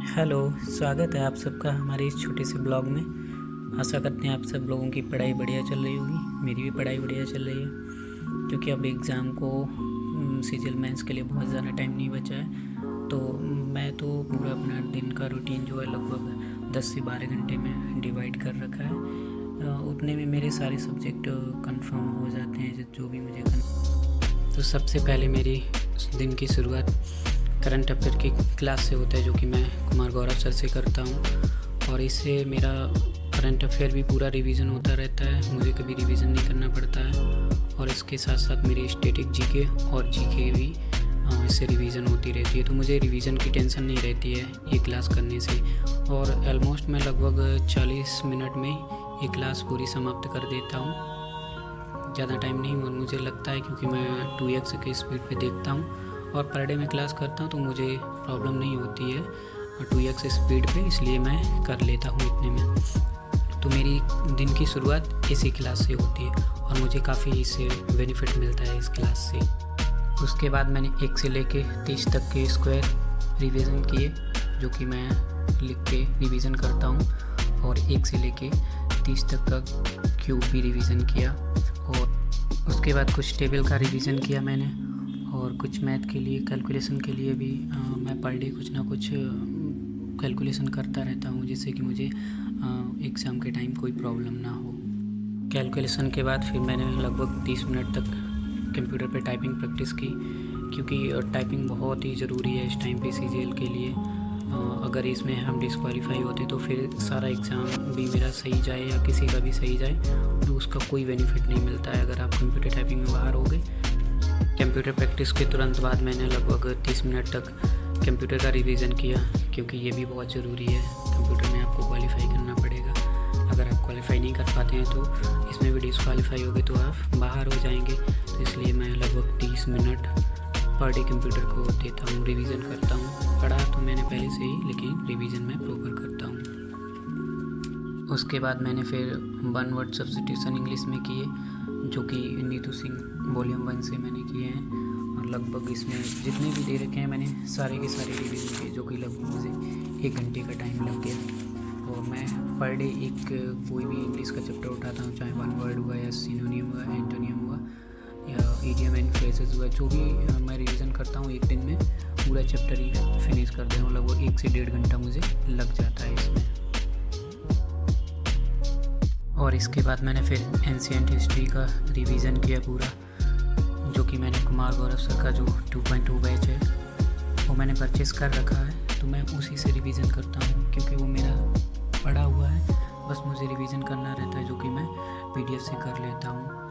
Hello, स्वागत है आप सबका हमारे इस छोटे से ब्लॉग में। आशा करते हैं आप सब लोगों की पढ़ाई बढ़िया चल रही होगी। मेरी भी पढ़ाई बढ़िया चल रही है, क्योंकि अब एग्ज़ाम को सीजीएल मेंस के लिए बहुत ज़्यादा टाइम नहीं बचा है। तो मैं तो पूरा अपना दिन का रूटीन जो है लगभग 10 से 12 घंटे में डिवाइड कर रखा है। उतने में मेरे सारे सब्जेक्ट कंफर्म हो जाते हैं जो भी मुझे तो सबसे पहले मेरी दिन की शुरुआत करंट अफेयर की क्लास से होता है, जो कि मैं कुमार गौरव सर से करता हूँ। और इससे मेरा करंट अफेयर भी पूरा रिवीजन होता रहता है, मुझे कभी रिवीजन नहीं करना पड़ता है। और इसके साथ साथ मेरी स्टैटिक जीके और जीके भी इससे रिवीजन होती रहती है, तो मुझे रिवीजन की टेंशन नहीं रहती है ये क्लास करने से। और ऑलमोस्ट मैं लगभग 40 मिनट में ये क्लास पूरी समाप्त कर देता हूँ। ज़्यादा टाइम नहीं मुझे लगता है, क्योंकि मैं 2x की स्पीड पे देखता हूँ और पर डे में क्लास करता हूँ, तो मुझे प्रॉब्लम नहीं होती है 2x स्पीड पे, इसलिए मैं कर लेता हूँ इतने में। तो मेरी दिन की शुरुआत इसी क्लास से होती है और मुझे काफ़ी इससे बेनिफिट मिलता है इस क्लास से। उसके बाद मैंने 1 से लेके 30 तक के स्क्वायर रिवीजन किए, जो कि मैं लिख के रिवीजन करता हूँ। और 1 से लेके 30 तक का क्यूब भी रिवीजन किया। और उसके बाद कुछ टेबल का रिवीजन किया मैंने, और कुछ मैथ के लिए कैलकुलेशन के लिए भी मैं पर डे कुछ ना कुछ कैलकुलेशन करता रहता हूँ, जिससे कि मुझे एग्ज़ाम के टाइम कोई प्रॉब्लम ना हो। कैलकुलेशन के बाद फिर मैंने लगभग 30 मिनट तक कंप्यूटर पे टाइपिंग प्रैक्टिस की, क्योंकि टाइपिंग बहुत ही ज़रूरी है इस टाइम पे सीजीएल के लिए। अगर इसमें हम डिस्क्वालीफाई होते तो फिर सारा एग्ज़ाम भी मेरा सही जाए या किसी का भी सही जाए, तो उसका कोई बेनिफिट नहीं मिलता है अगर आप कंप्यूटर टाइपिंग में बाहर हो गए। कंप्यूटर प्रैक्टिस के तुरंत बाद मैंने लगभग 30 मिनट तक कंप्यूटर का रिवीजन किया, क्योंकि ये भी बहुत ज़रूरी है। कंप्यूटर में आपको क्वालिफाई करना पड़ेगा। अगर आप क्वालिफाई नहीं कर पाते हैं तो इसमें भी डिस्क्वालीफाई हो गए तो आप बाहर हो जाएंगे। तो इसलिए मैं लगभग 30 मिनट पर डे कंप्यूटर को देता हूँ, रिवीजन करता हूँ। पढ़ा तो मैंने पहले से ही, लेकिन रिवीजन मैं प्रॉपर करता हूँ। उसके बाद मैंने फिर 1 वर्ड सब्स्टिट्यूशन इंग्लिश में किए, जो कि नीतू सिंह वॉल्यूम 1 से मैंने किए हैं। और लगभग इसमें जितने भी दे रखे हैं मैंने सारे के सारे रिवीजन किए, जो कि लगभग मुझे 1 घंटे का टाइम लग गया। और मैं पर डे एक कोई भी इंग्लिश का चैप्टर उठाता हूँ, चाहे 1 वर्ड हुआ या सिनोनियम हुआ, एंटोनियम हुआ या इडियम एंड फ्रेजेस हुआ, जो भी मैं रिवीजन करता हूँ 1 दिन में पूरा चैप्टर ही फिनिश कर देता हूँ। लगभग 1 से 1.5 घंटा मुझे लग जाता है इसमें। और इसके बाद मैंने फिर एंशिएंट हिस्ट्री का रिवीजन किया पूरा, जो कि मैंने कुमार गौरव सर का जो 2.2 बैच है वो मैंने परचेस कर रखा है, तो मैं उसी से रिवीजन करता हूँ, क्योंकि वो मेरा पढ़ा हुआ है। बस मुझे रिवीजन करना रहता है, जो कि मैं पीडीएफ से कर लेता हूँ।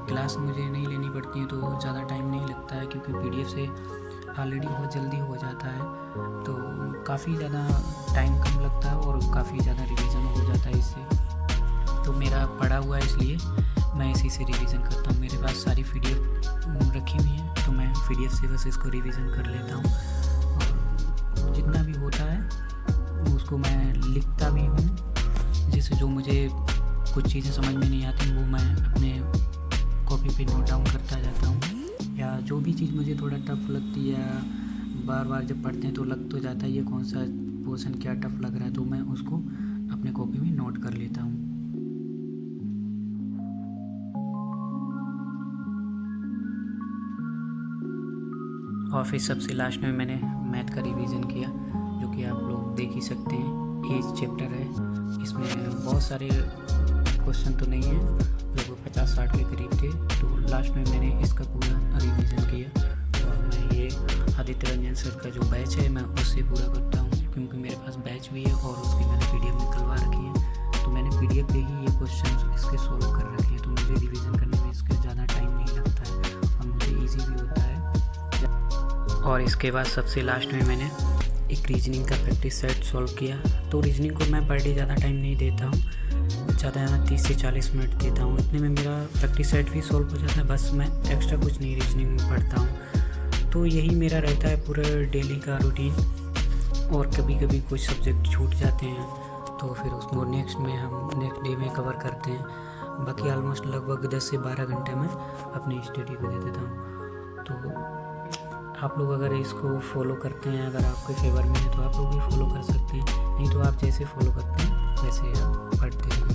क्लास मुझे नहीं लेनी पड़ती है तो ज़्यादा टाइम नहीं लगता है, क्योंकि पीडीएफ से ऑलरेडी बहुत जल्दी हो जाता है, तो काफ़ी ज़्यादा टाइम कम लगता है और काफ़ी ज़्यादा रिवीजन हो जाता है इससे। तो मेरा पढ़ा हुआ है, इसलिए मैं इसी से रिवीजन करता हूँ। मेरे पास सारी पीडीएफ रखी हुई हैं, तो मैं पीडीएफ से बस इसको रिवीजन कर लेता हूँ। और जितना भी होता है उसको मैं लिखता भी हूँ, जैसे जो मुझे कुछ चीज़ें समझ में नहीं आती वो मैं अपने कॉपी पे नोट डाउन करता जाता हूँ। या जो भी चीज़ मुझे थोड़ा टफ लगती है, बार बार जब पढ़ते हैं तो लग तो जाता है ये कौन सा पोर्शन क्या टफ लग रहा है, तो मैं उसको अपने कॉपी में नोट कर लेता हूँ। और फिर सबसे लास्ट में मैंने मैथ का रिवीजन किया, जो कि आप लोग देख ही सकते हैं। एज चैप्टर है, इसमें बहुत सारे क्वेश्चन तो नहीं है, लगभग 50-60 के करीब थे, तो लास्ट में मैंने इसका पूरा रिवीजन किया। और मैं ये आदित्य रंजन सर का जो बैच है मैं उससे पूरा करता हूँ, क्योंकि मेरे पास बैच भी है और उसकी मैंने पीडीएफ निकलवा रखी है, तो मैंने पीडीएफ पे ही ये क्वेश्चन इसके सोल्व कर रखे हैं, तो मुझे रिवीजन करने में इसका ज़्यादा टाइम नहीं लगता है और मुझे ईजी भी होता है। और इसके बाद सबसे लास्ट में मैंने एक रीजनिंग का प्रैक्टिस सेट सॉल्व किया। तो रीजनिंग को मैं पर डे ज़्यादा टाइम नहीं देता हूँ, ज़्यादा 30 से 40 मिनट देता हूँ, इतने में मेरा प्रैक्टिस सेट भी सॉल्व हो जाता है। बस मैं एक्स्ट्रा कुछ नहीं रीजनिंग में पढ़ता हूँ। तो यही मेरा रहता है पूरा डेली का रूटीन। और कभी कभी कुछ सब्जेक्ट छूट जाते हैं तो फिर उसको नेक्स्ट डे में कवर करते हैं। बाकी ऑलमोस्ट लगभग 10 से 12 घंटे में अपनी स्टडी को दे देता हूँ। तो आप लोग अगर इसको फॉलो करते हैं, अगर आपके फेवर में है तो आप लोग भी फॉलो कर सकते हैं। तो आप जैसे फॉलो करते हैं वैसे आप पढ़ते रहिए।